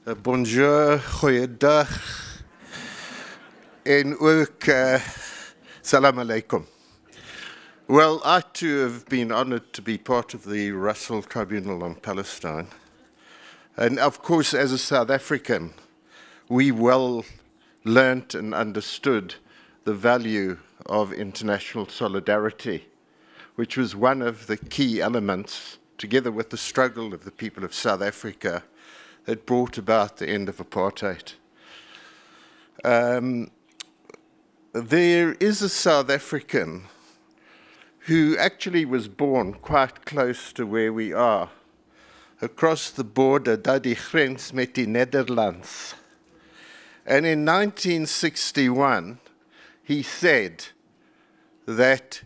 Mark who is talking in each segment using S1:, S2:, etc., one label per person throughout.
S1: Bonjour, goeiedag, en ook salam alaikum. Well, I too have been honored to be part of the Russell Tribunal on Palestine. And of course, as a South African, we well learnt and understood the value of international solidarity, which was one of the key elements, together with the struggle of the people of South Africa, that brought about the end of apartheid. There is a South African who actually was born quite close to where we are, across the border, daar die grens met die Netherlands. And in 1961, he said that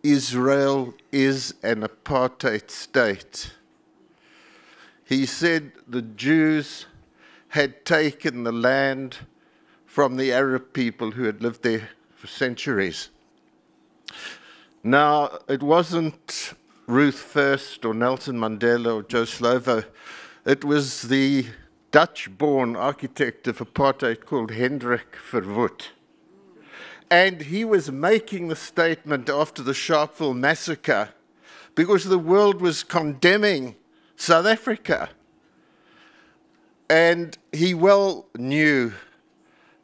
S1: Israel is an apartheid state. He said the Jews had taken the land from the Arab people who had lived there for centuries. Now, it wasn't Ruth First or Nelson Mandela or Joe Slovo. It was the Dutch-born architect of apartheid called Hendrik Verwoerd. And he was making the statement after the Sharpeville massacre because the world was condemning South Africa. And he well knew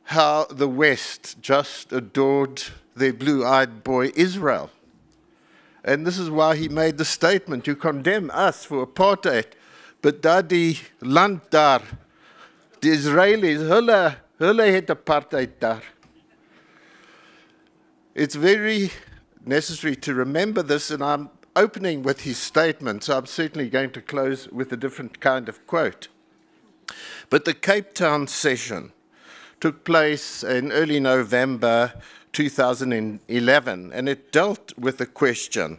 S1: how the West just adored their blue-eyed boy Israel. And this is why he made the statement, you condemn us for apartheid, but daar die land daar, die Israelis, hulle het apartheid daar. It's very necessary to remember this, and I'm opening with his statement, so I'm certainly going to close with a different kind of quote. But the Cape Town session took place in early November 2011, and it dealt with the question,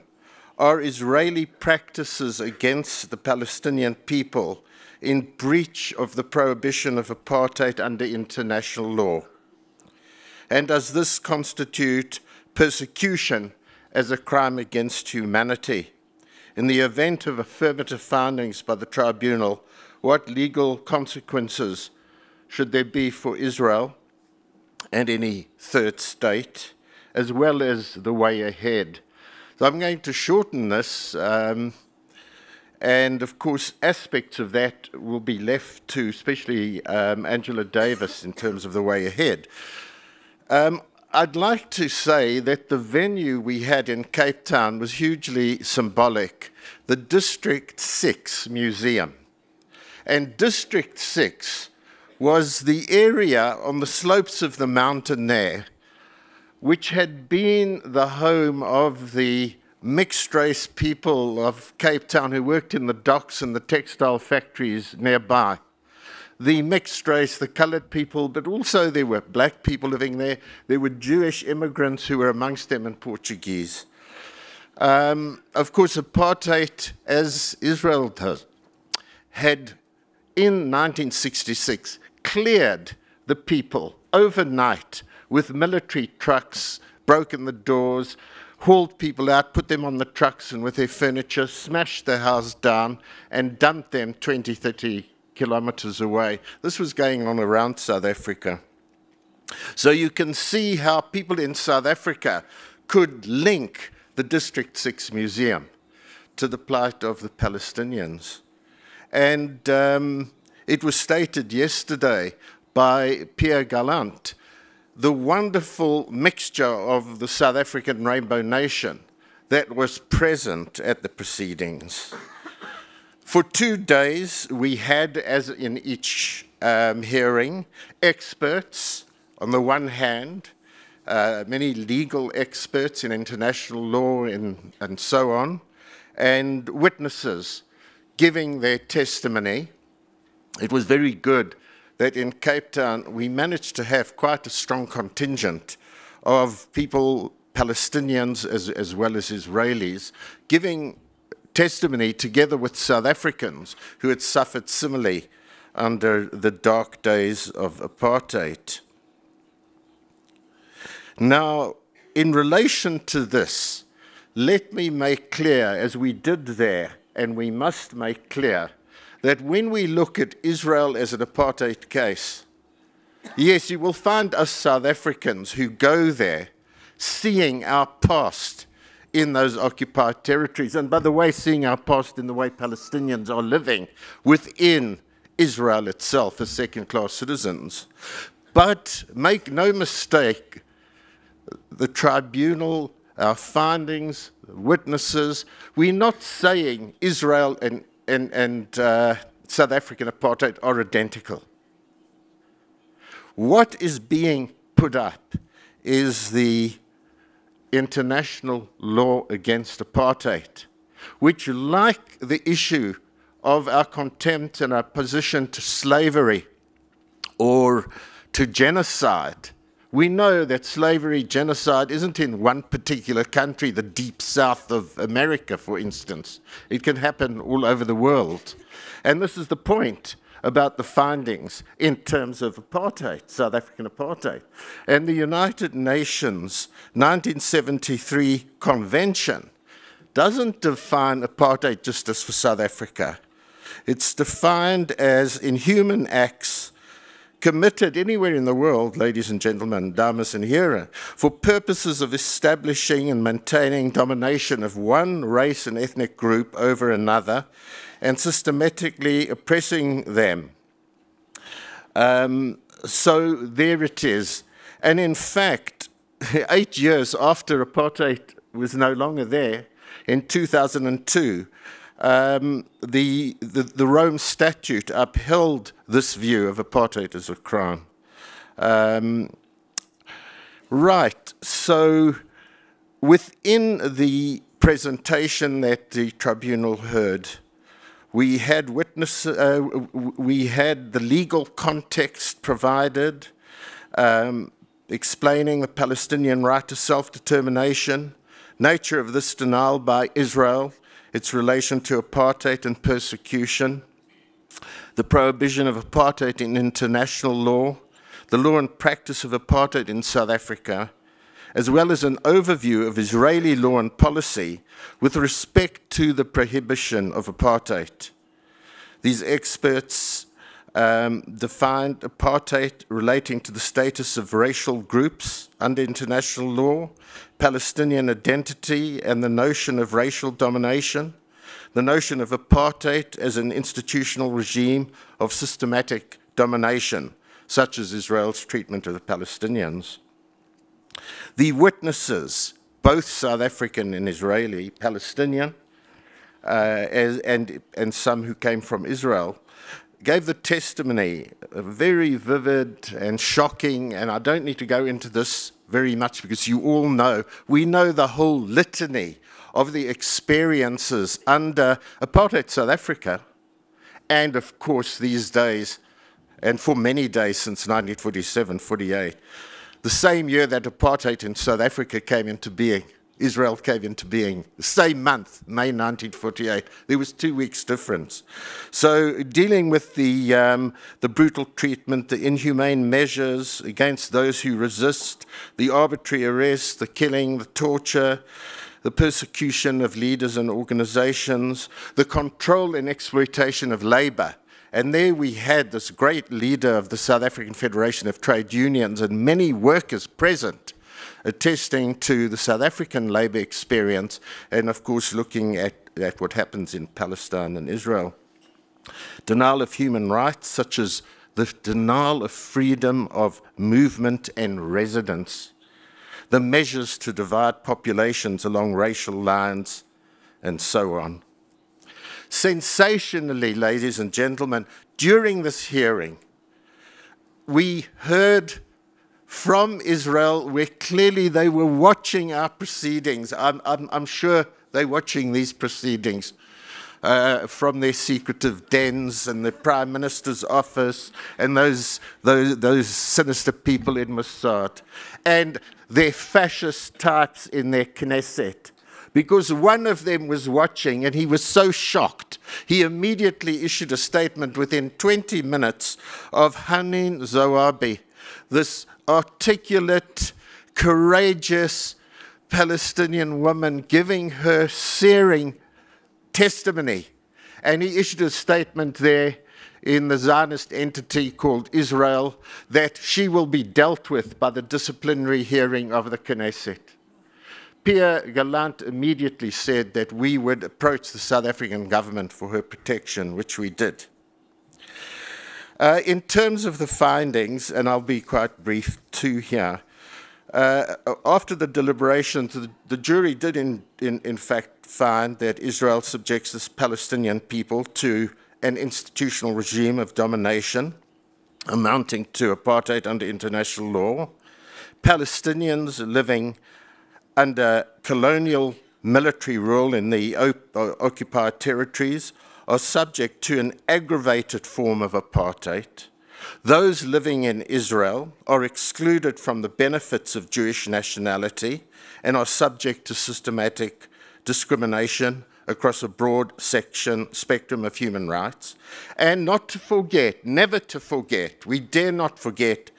S1: are Israeli practices against the Palestinian people in breach of the prohibition of apartheid under international law? And does this constitute persecution as a crime against humanity? In the event of affirmative findings by the tribunal, what legal consequences should there be for Israel and any third state, as well as the way ahead? So I'm going to shorten this, and of course aspects of that will be left to especially Angela Davis in terms of the way ahead. I'd like to say that the venue we had in Cape Town was hugely symbolic, the District 6 Museum. And District 6 was the area on the slopes of the mountain there, which had been the home of the mixed-race people of Cape Town who worked in the docks and the textile factories nearby. The mixed race, the colored people, but also there were black people living there. There were Jewish immigrants who were amongst them and Portuguese. Of course, apartheid, as Israel does, had in 1966 cleared the people overnight with military trucks, broken the doors, hauled people out, put them on the trucks and with their furniture, smashed their house down and dumped them 20, 30 kilometers away. This was going on around South Africa. So you can see how people in South Africa could link the District 6 Museum to the plight of the Palestinians. And it was stated yesterday by Pierre Gallant, the wonderful mixture of the South African Rainbow Nation that was present at the proceedings. For 2 days, we had, as in each hearing, experts on the one hand, many legal experts in international law and so on, and witnesses giving their testimony. It was very good that in Cape Town we managed to have quite a strong contingent of people, Palestinians as well as Israelis, giving testimony together with South Africans who had suffered similarly under the dark days of apartheid. Now, in relation to this, let me make clear, as we did there, and we must make clear, that when we look at Israel as an apartheid case, yes, you will find us South Africans who go there seeing our past in those occupied territories. And by the way, seeing our past in the way Palestinians are living within Israel itself as second-class citizens. But make no mistake, the tribunal, our findings, witnesses, we're not saying Israel and South African apartheid are identical. What is being put up is the international law against apartheid, which, like the issue of our contempt and our position to slavery or to genocide, we know that slavery, genocide isn't in one particular country, the deep south of America, for instance. It can happen all over the world. And this is the point about the findings in terms of apartheid, South African apartheid. And the United Nations 1973 Convention doesn't define apartheid just as for South Africa. It's defined as inhuman acts committed anywhere in the world, ladies and gentlemen, dames and heren, for purposes of establishing and maintaining domination of one race and ethnic group over another, and systematically oppressing them. So there it is. And in fact, 8 years after apartheid was no longer there, in 2002, the Rome Statute upheld this view of apartheid as a crime. Right, so within the presentation that the tribunal heard, we had we had the legal context provided, explaining the Palestinian right to self-determination, nature of this denial by Israel, its relation to apartheid and persecution, the prohibition of apartheid in international law, the law and practice of apartheid in South Africa, as well as an overview of Israeli law and policy with respect to the prohibition of apartheid. These experts defined apartheid relating to the status of racial groups under international law, Palestinian identity and the notion of racial domination, the notion of apartheid as an institutional regime of systematic domination, such as Israel's treatment of the Palestinians. The witnesses, both South African and Israeli, Palestinian, and some who came from Israel, gave the testimony very vivid and shocking, and I don't need to go into this very much because you all know, we know the whole litany of the experiences under apartheid South Africa, and of course these days, and for many days since 1947, 48, the same year that apartheid in South Africa came into being, Israel came into being, the same month, May 1948. There was 2 weeks difference. So dealing with the brutal treatment, the inhumane measures against those who resist, the arbitrary arrest, the killing, the torture, the persecution of leaders and organizations, the control and exploitation of labor. And there we had this great leader of the South African Federation of Trade Unions and many workers present, attesting to the South African labor experience and, of course, looking at what happens in Palestine and Israel. Denial of human rights, such as the denial of freedom of movement and residence, the measures to divide populations along racial lines, and so on. Sensationally, ladies and gentlemen, during this hearing, we heard from Israel where clearly they were watching our proceedings. I'm sure they're watching these proceedings from their secretive dens and the Prime Minister's office and those sinister people in Mossad and their fascist types in their Knesset. Because one of them was watching and he was so shocked, he immediately issued a statement within 20 minutes of Hanin Zoabi, this articulate, courageous Palestinian woman giving her searing testimony. And he issued a statement there in the Zionist entity called Israel that she will be dealt with by the disciplinary hearing of the Knesset. Pierre Gallant immediately said that we would approach the South African government for her protection, which we did. In terms of the findings, and I'll be quite brief too here, after the deliberations, the jury did in fact find that Israel subjects the Palestinian people to an institutional regime of domination amounting to apartheid under international law. Palestinians living under colonial military rule in the occupied territories are subject to an aggravated form of apartheid. Those living in Israel are excluded from the benefits of Jewish nationality and are subject to systematic discrimination across a broad spectrum of human rights. And not to forget, never to forget, we dare not forget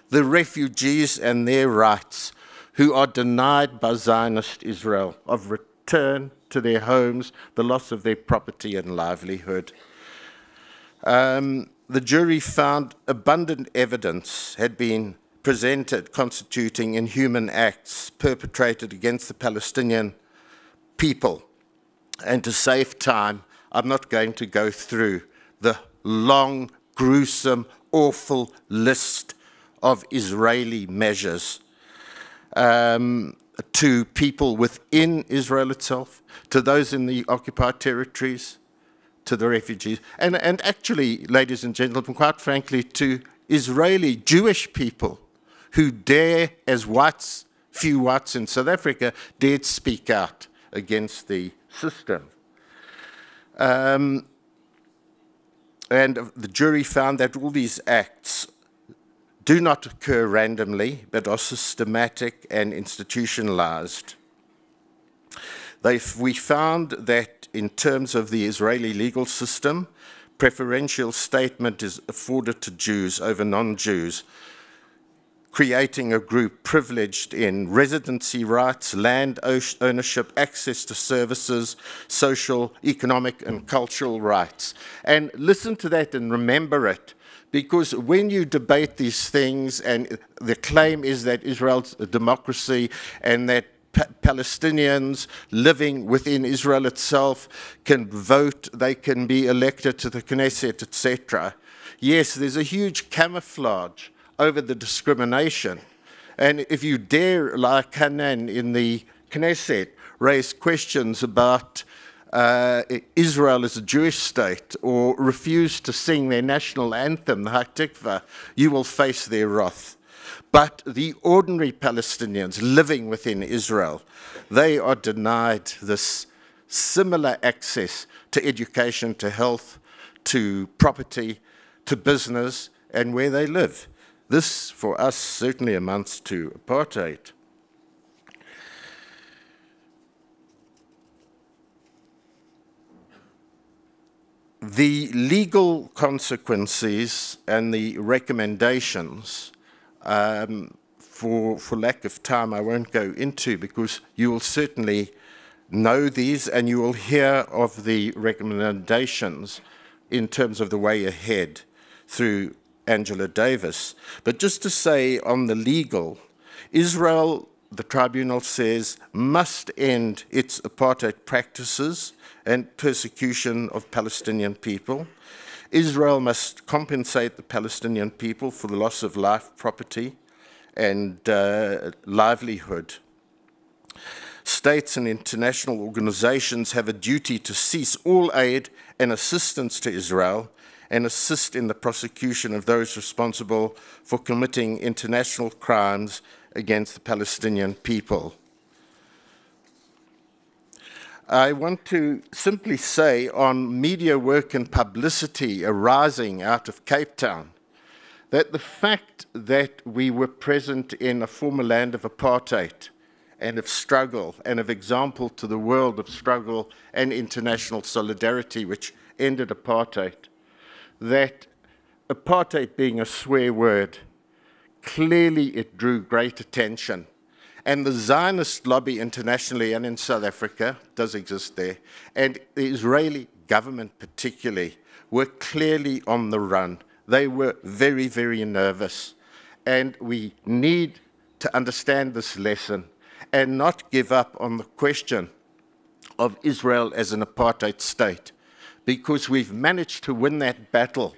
S1: the refugees and their rights who are denied by Zionist Israel of return to their homes, the loss of their property and livelihood. The jury found abundant evidence had been presented constituting inhuman acts perpetrated against the Palestinian people. And to save time, I'm not going to go through the long, gruesome, awful list of Israeli measures to people within Israel itself, to those in the occupied territories, to the refugees, and actually, ladies and gentlemen, quite frankly, to Israeli Jewish people who dare, as whites, few whites in South Africa, dared speak out against the system. And the jury found that all these acts do not occur randomly, but are systematic and institutionalized. We found that in terms of the Israeli legal system, preferential statement is afforded to Jews over non-Jews, creating a group privileged in residency rights, land ownership, access to services, social, economic, and cultural rights. And listen to that and remember it, because when you debate these things, and the claim is that Israel's a democracy and that Palestinians living within Israel itself can vote, they can be elected to the Knesset, etc. Yes, there's a huge camouflage over the discrimination. And if you dare, like Hanan in the Knesset, raise questions about Israel as a Jewish state or refuse to sing their national anthem, the HaTikva, you will face their wrath. But the ordinary Palestinians living within Israel, they are denied this similar access to education, to health, to property, to business, and where they live. This, for us, certainly amounts to apartheid. The legal consequences and the recommendations, for lack of time, I won't go into, because you will certainly know these and you will hear of the recommendations in terms of the way ahead through Angela Davis. But just to say on the legal, Israel, the tribunal says, must end its apartheid practices and persecution of Palestinian people. Israel must compensate the Palestinian people for the loss of life, property, and livelihood. States and international organizations have a duty to cease all aid and assistance to Israel and assist in the prosecution of those responsible for committing international crimes against the Palestinian people. I want to simply say on media work and publicity arising out of Cape Town, that the fact that we were present in a former land of apartheid and of struggle and of example to the world of struggle and international solidarity which ended apartheid, that apartheid being a swear word, clearly it drew great attention. And the Zionist lobby internationally and in South Africa does exist there, and the Israeli government particularly, were clearly on the run. They were very, very nervous. And we need to understand this lesson and not give up on the question of Israel as an apartheid state, because we've managed to win that battle,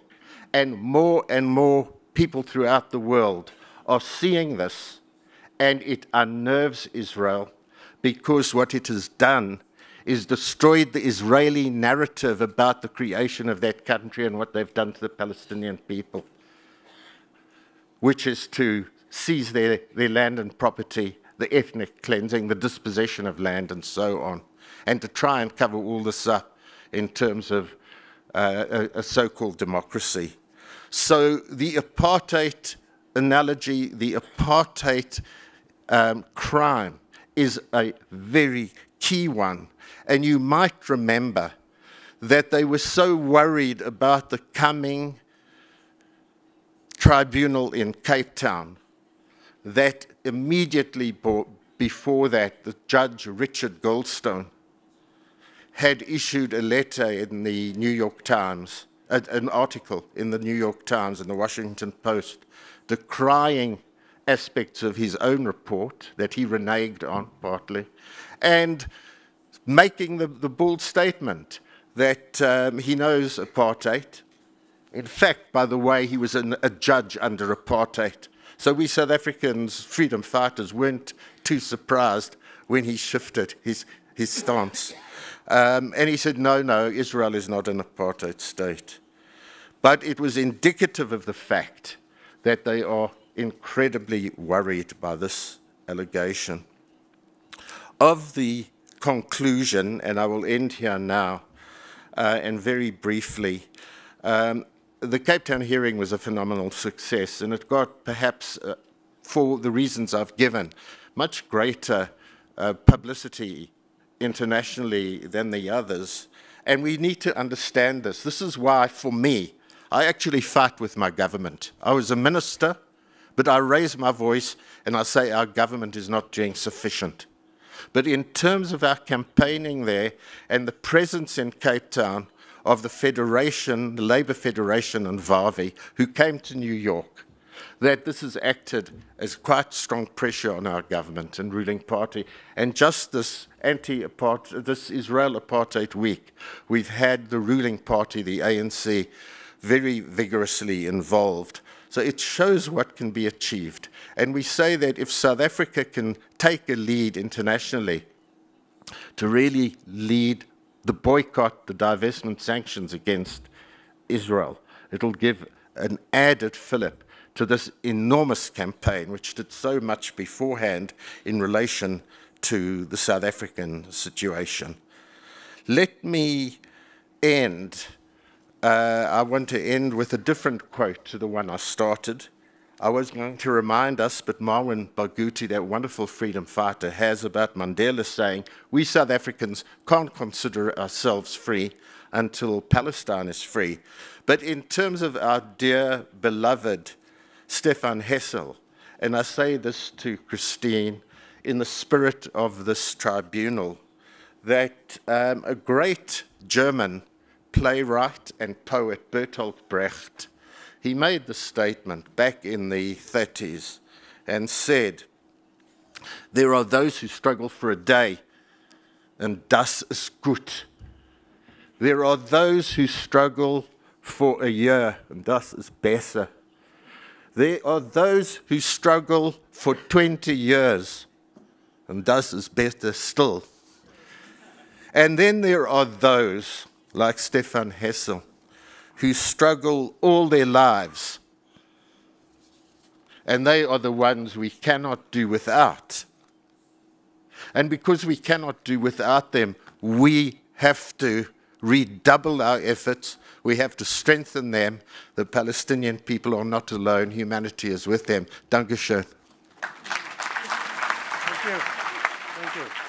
S1: and more people throughout the world are seeing this, and it unnerves Israel, because what it has done is destroyed the Israeli narrative about the creation of that country and what they've done to the Palestinian people, which is to seize their land and property, the ethnic cleansing, the dispossession of land, and so on, and to try and cover all this up in terms of a so-called democracy. So the apartheid analogy, the apartheid crime is a very key one. And you might remember that they were so worried about the coming tribunal in Cape Town that immediately before that, the Judge Richard Goldstone had issued a letter in the New York Times, an article in the New York Times and the Washington Post, decrying aspects of his own report that he reneged on partly, and making the bold statement that he knows apartheid. In fact, by the way, he was a judge under apartheid. So we South Africans, freedom fighters, weren't too surprised when he shifted his stance. And he said, no, Israel is not an apartheid state. But it was indicative of the fact that they are incredibly worried by this allegation. Of the conclusion, and I will end here now, and very briefly, the Cape Town hearing was a phenomenal success, and it got, perhaps, for the reasons I've given, much greater publicity internationally than the others. And we need to understand this. This is why, for me, I actually fight with my government. I was a minister, but I raise my voice and I say our government is not doing sufficient. But in terms of our campaigning there and the presence in Cape Town of the Federation, the Labour Federation and VAVI, who came to New York, that this has acted as quite strong pressure on our government and ruling party. And just this this Israel Apartheid Week, we've had the ruling party, the ANC, very vigorously involved. So it shows what can be achieved. And we say that if South Africa can take a lead internationally to really lead the boycott, the divestment sanctions against Israel, it'll give an added fillip to this enormous campaign, which did so much beforehand in relation to the South African situation. Let me end. I want to end with a different quote to the one I started. I was going to remind us, but Marwan Barghouti, that wonderful freedom fighter, has about Mandela saying, we South Africans can't consider ourselves free until Palestine is free. But in terms of our dear, beloved Stefan Hessel, and I say this to Christine in the spirit of this tribunal, that a great German playwright and poet, Bertolt Brecht, he made the statement back in the 30s and said, there are those who struggle for a day, and das ist gut. There are those who struggle for a year, and das ist besser. There are those who struggle for 20 years, and das ist better still. And then there are those, like Stefan Hessel, who struggle all their lives. And they are the ones we cannot do without. And because we cannot do without them, we have to redouble our efforts. We have to strengthen them. The Palestinian people are not alone. Humanity is with them. Danke schön.
S2: Thank you. Thank you.